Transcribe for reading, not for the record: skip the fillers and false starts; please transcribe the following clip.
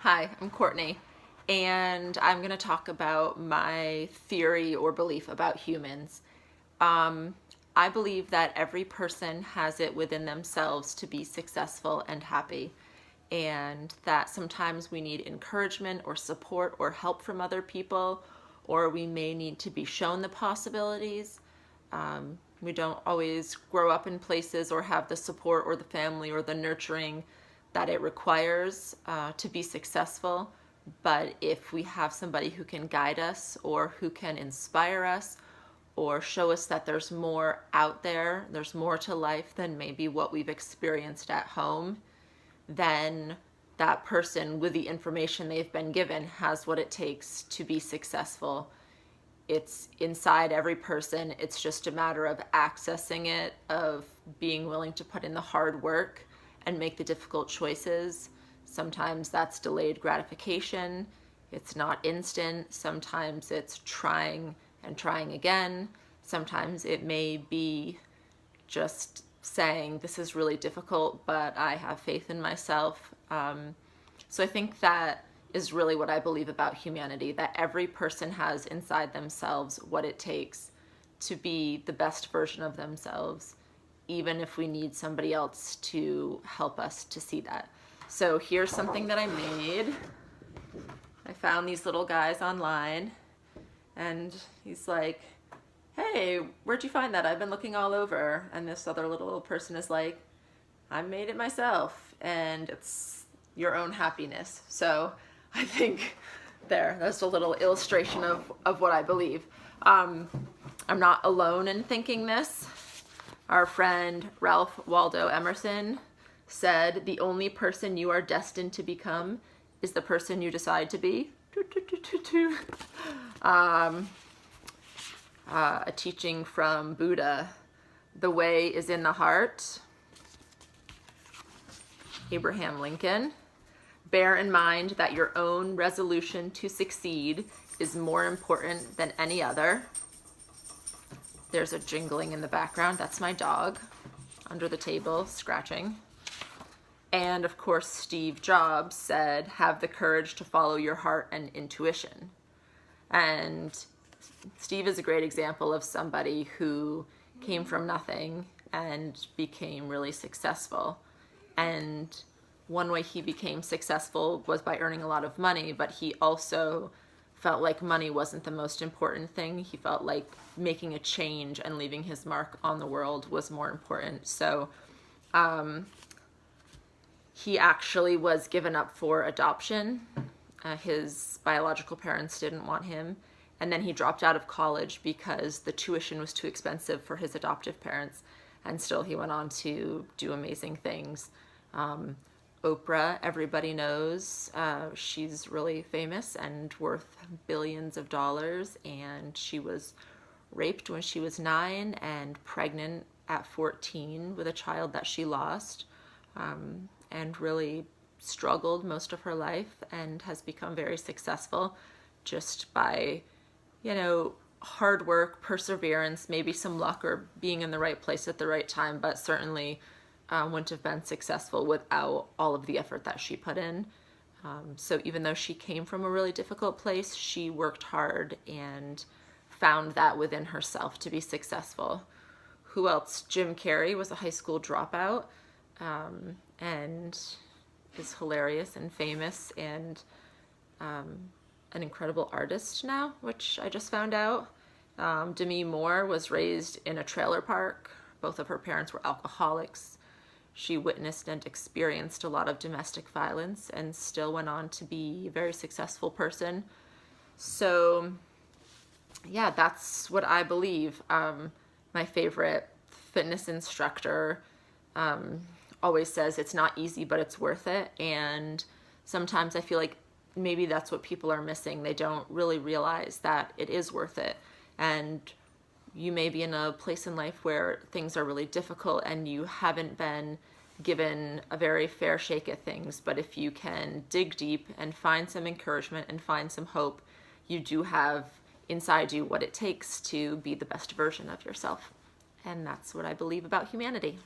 Hi, I'm Courtney, and I'm going to talk about my theory or belief about humans. Um, I believe that every person has it within themselves to be successful and happy, and that sometimes we need encouragement or support or help from other people, or we may need to be shown the possibilities. We don't always grow up in places or have the support or the family or the nurturing that it requires to be successful. But if we have somebody who can guide us or who can inspire us or show us that there's more out there, there's more to life than maybe what we've experienced at home, then that person with the information they've been given has what it takes to be successful. It's inside every person. It's just a matter of accessing it, of being willing to put in the hard work and make the difficult choices. Sometimes that's delayed gratification. It's not instant. Sometimes it's trying and trying again. Sometimes it may be just saying, this is really difficult, but I have faith in myself. So I think that is really what I believe about humanity, that every person has inside themselves what it takes to be the best version of themselves, even if we need somebody else to help us to see that. So here's something that I made. I found these little guys online, and he's like, hey, where'd you find that? I've been looking all over. And this other little person is like, I made it myself, and it's your own happiness. So I think that's a little illustration of what I believe. I'm not alone in thinking this. Our friend Ralph Waldo Emerson said, the only person you are destined to become is the person you decide to be. A teaching from Buddha, the way is in the heart. Abraham Lincoln. Bear in mind that your own resolution to succeed is more important than any other. There's a jingling in the background. That's my dog under the table scratching. And of course, Steve Jobs said, have the courage to follow your heart and intuition. And Steve is a great example of somebody who came from nothing and became really successful. And one way he became successful was by earning a lot of money, but he also felt like money wasn't the most important thing. He felt like making a change and leaving his mark on the world was more important. So he actually was given up for adoption. His biological parents didn't want him. And then he dropped out of college because the tuition was too expensive for his adoptive parents. And still he went on to do amazing things. Oprah, everybody knows, she's really famous and worth billions of dollars, and she was raped when she was 9 and pregnant at 14 with a child that she lost, and really struggled most of her life and has become very successful just by, hard work, perseverance, maybe some luck or being in the right place at the right time, but certainly wouldn't have been successful without all of the effort that she put in. So even though she came from a really difficult place, she worked hard and found that within herself to be successful. Who else? Jim Carrey was a high school dropout and is hilarious and famous and an incredible artist now, which I just found out. Demi Moore was raised in a trailer park. Both of her parents were alcoholics. She witnessed and experienced a lot of domestic violence and still went on to be a very successful person. So yeah, that's what I believe. My favorite fitness instructor always says it's not easy, but it's worth it. And sometimes I feel like maybe that's what people are missing. They don't really realize that it is worth it. And you may be in a place in life where things are really difficult and you haven't been given a very fair shake at things. But if you can dig deep and find some encouragement and find some hope, you do have inside you what it takes to be the best version of yourself. And that's what I believe about humanity.